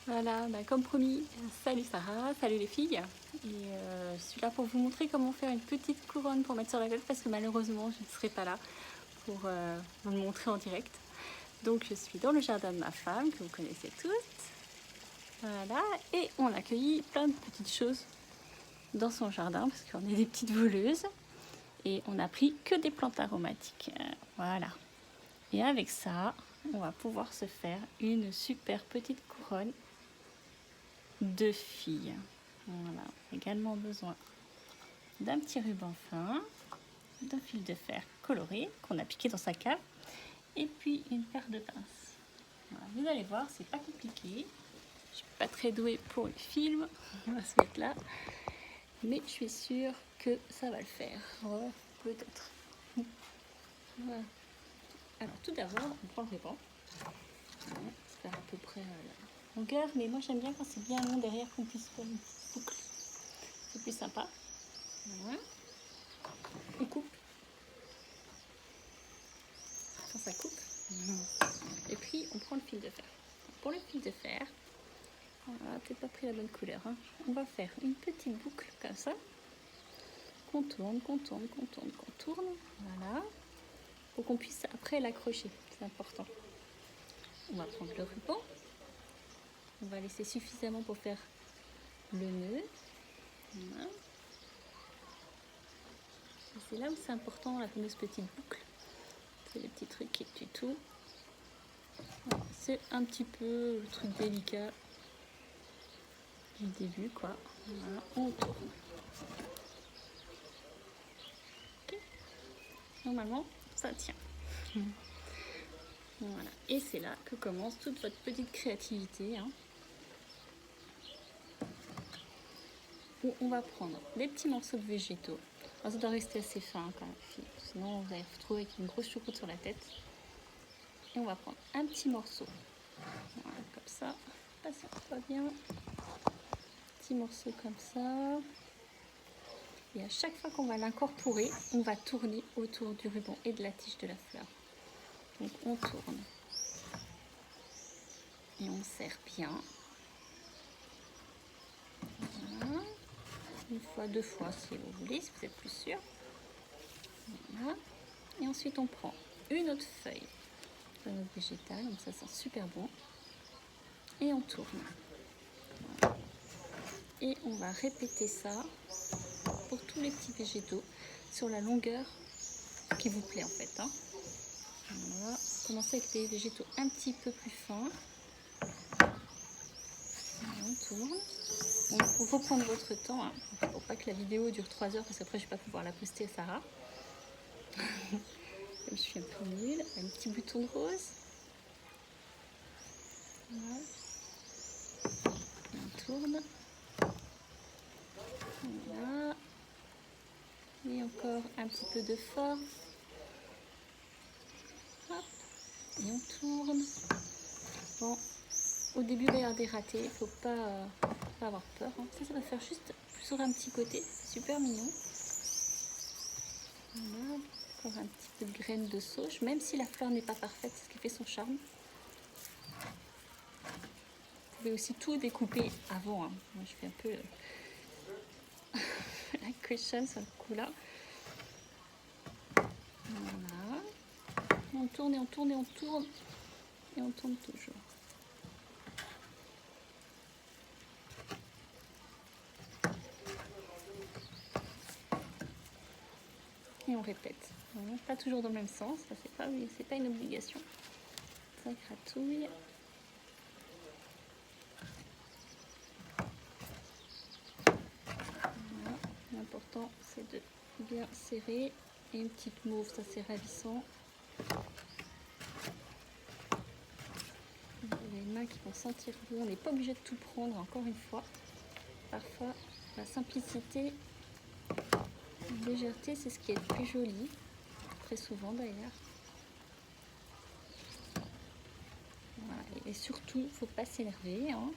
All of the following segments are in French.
Voilà, bah comme promis, salut Sarah, salut les filles. Et je suis là pour vous montrer comment faire une petite couronne pour mettre sur la tête parce que malheureusement je ne serai pas là pour vous le montrer en direct. Donc je suis dans le jardin de ma femme que vous connaissez tous. Voilà, et on a accueilli plein de petites choses dans son jardin parce qu'on est des petites voleuses. Et on a pris que des plantes aromatiques. Voilà. Et avec ça, on va pouvoir se faire une super petite couronne de filles. Voilà, également besoin d'un petit ruban fin, d'un fil de fer coloré qu'on a piqué dans sa cave, et puis une paire de pinces. Voilà, vous allez voir, c'est pas compliqué. Je suis pas très douée pour les films, on va se mettre là, mais je suis sûre que ça va le faire. Ouais, peut-être. Voilà. Alors tout d'abord, on prend le ruban. Voilà, faire à peu près la longueur, mais moi j'aime bien quand c'est bien long derrière qu'on puisse faire une petite boucle. C'est plus sympa. Voilà. On coupe. Quand ça coupe. Et puis on prend le fil de fer. Pour le fil de fer, voilà, t'as pas pris la bonne couleur. Hein. On va faire une petite boucle comme ça. Qu'on tourne, qu'on tourne, qu'on tourne, qu'on tourne. Voilà. Pour qu'on puisse après l'accrocher. C'est important. On va prendre le ruban. On va laisser suffisamment pour faire le nœud. Voilà. C'est là où c'est important, la fameuse petite boucle. C'est le petit truc qui tue tout. Voilà. C'est un petit peu le truc délicat du début, quoi. Voilà, on tourne. Okay. Normalement, ça tient. Voilà. Et c'est là que commence toute votre petite créativité. Hein. Où on va prendre des petits morceaux de végétaux. Alors, ça doit rester assez fin quand même, sinon vous allez vous retrouver avec une grosse choucroute sur la tête. Et on va prendre un petit morceau. Voilà, comme ça. Là, ça va bien. Petit morceau comme ça. Et à chaque fois qu'on va l'incorporer, on va tourner autour du ruban et de la tige de la fleur. Donc on tourne. Et on serre bien. Voilà. Une fois, deux fois si vous voulez, si vous êtes plus sûr. Voilà. Et ensuite on prend une autre feuille de notre végétal, donc ça sent super bon. Et on tourne. Voilà. Et on va répéter ça pour tous les petits végétaux sur la longueur qui vous plaît en fait. Hein. Voilà. Commencez avec des végétaux un petit peu plus fins. On tourne. Il faut prendre votre temps hein, pour pas que la vidéo dure 3 heures parce qu'après je vais pas pouvoir la poster à Sarah. Je suis un peu nulle. Un petit bouton de rose. Voilà. On tourne. Voilà. Et encore un petit peu de force. Hop. Et on tourne. Bon, au début il va y avoir des ratés, il ne faut pas avoir peur. Hein. Ça va faire juste sur un petit côté, c'est super mignon. Voilà, encore un petit peu de graines de sauge, même si la fleur n'est pas parfaite, c'est ce qui fait son charme. Vous pouvez aussi tout découper avant. Hein. Moi je fais un peu la cochonne sur le coup là. Voilà. On tourne et on tourne et on tourne. Et on tourne toujours. Et on répète. Voilà, pas toujours dans le même sens, c'est pas une obligation. Ça gratouille. Voilà. L'important c'est de bien serrer. Et une petite mauve, ça c'est ravissant. Vous avez les mains qui vont sentir bon. On n'est pas obligé de tout prendre, encore une fois. Parfois, la simplicité, la légèreté, c'est ce qui est le plus joli. Très souvent d'ailleurs. Voilà. Et surtout, il ne faut pas s'énerver. Hein.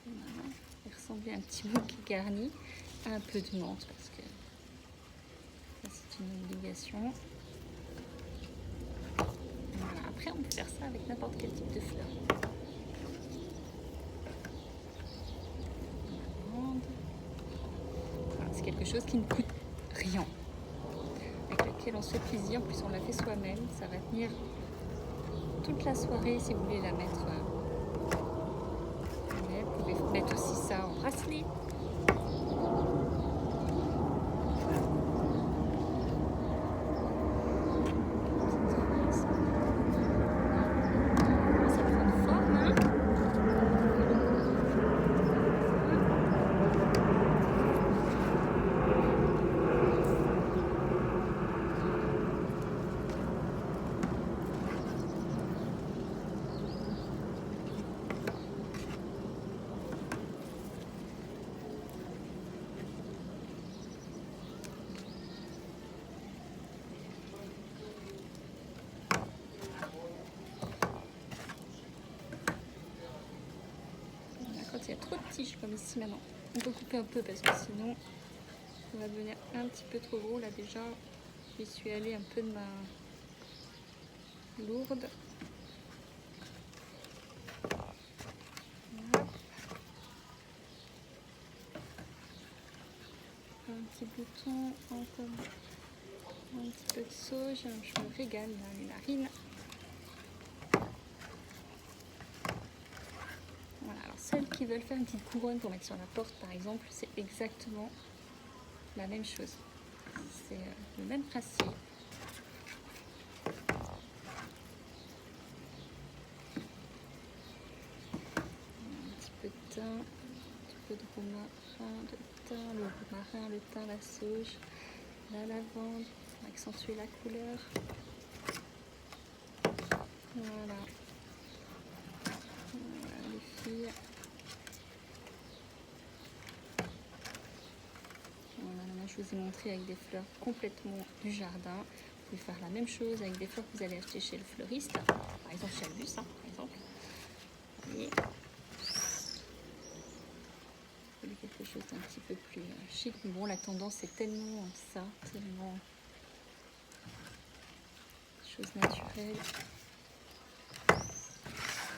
Voilà. Il ressemble à un petit bouquet garni. Un peu de menthe parce que ça, c'est une obligation. Voilà. Après, on peut faire ça avec n'importe quel type de fleurs. Voilà, c'est quelque chose qui ne coûte rien, avec lequel on se fait plaisir. En plus, on l'a fait soi-même. Ça va tenir toute la soirée si vous voulez la mettre. Vous pouvez mettre aussi ça en bracelet. Quand il y a trop de tiges comme ici maintenant, on peut couper un peu parce que sinon ça va devenir un petit peu trop gros. Là déjà, j'y suis allée un peu de ma lourde. Voilà. Un petit bouton, encore un petit peu de sauge. Je me régale là, les narines. Voilà, alors celles qui veulent faire une petite couronne pour mettre sur la porte par exemple, c'est exactement la même chose. C'est le même principe. Un petit peu de thym, un petit peu de romarin, de thym, le romarin, le thym, la sauge, la lavande, pour accentuer la couleur. Voilà. Voilà les filles. Voilà, là je vous ai montré avec des fleurs complètement du jardin. Vous pouvez faire la même chose avec des fleurs que vous allez acheter chez le fleuriste, par exemple chez Albus, par exemple. Voyez. Quelque chose d'un petit peu plus chic. Mais bon, la tendance est tellement ça, tellement chose naturelle.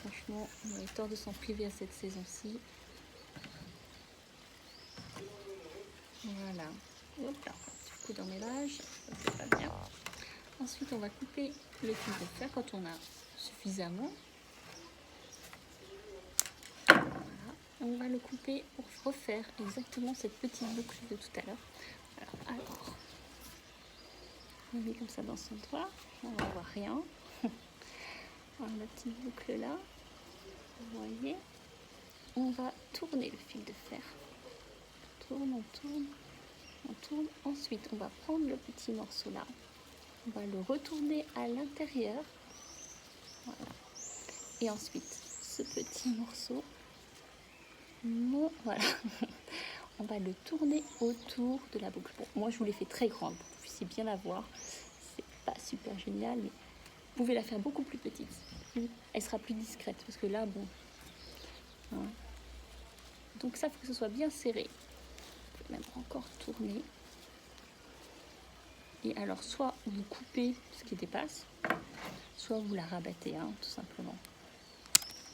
Franchement, on aurait tort de s'en priver à cette saison-ci. Voilà. Hop là, un petit coup d'emmêlage, ça c'est pas bien. Ensuite, on va couper le fil de fer quand on a suffisamment. Voilà. On va le couper pour refaire exactement cette petite boucle de tout à l'heure. Alors, on met comme ça dans son doigt, on va voir rien. Alors, la petite boucle là, vous voyez, on va tourner le fil de fer. On tourne, on tourne, on tourne. Ensuite, on va prendre le petit morceau là, on va le retourner à l'intérieur. Voilà. Et ensuite, ce petit morceau, voilà, on va le tourner autour de la boucle. Bon, moi, je vous l'ai fait très grande pour que vous puissiez bien la voir. C'est pas super génial, mais vous pouvez la faire beaucoup plus petite. Elle sera plus discrète parce que là, bon. Hein. Donc ça, il faut que ce soit bien serré. Vous pouvez même encore tourner. Et alors, soit vous coupez ce qui dépasse, soit vous la rabattez, hein, tout simplement.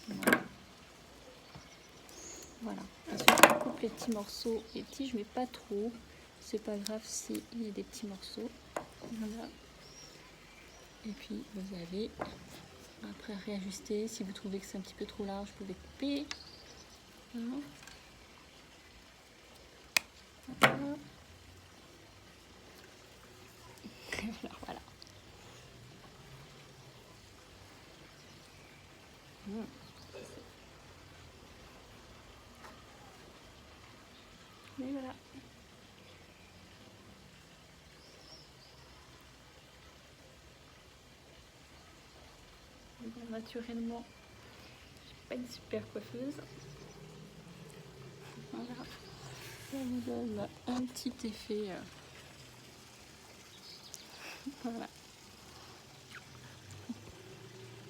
Voilà. Voilà. Ensuite, je coupe les petits morceaux. Les petits, je mets pas trop. C'est pas grave s'il y a des petits morceaux. Voilà. Et puis, vous avez après réajuster. Si vous trouvez que c'est un petit peu trop large, vous pouvez couper. Voilà. Voilà. Voilà. Et voilà. Bon, naturellement, je suis pas une super coiffeuse. Voilà. Ça vous donne un petit effet. Voilà.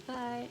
Bye.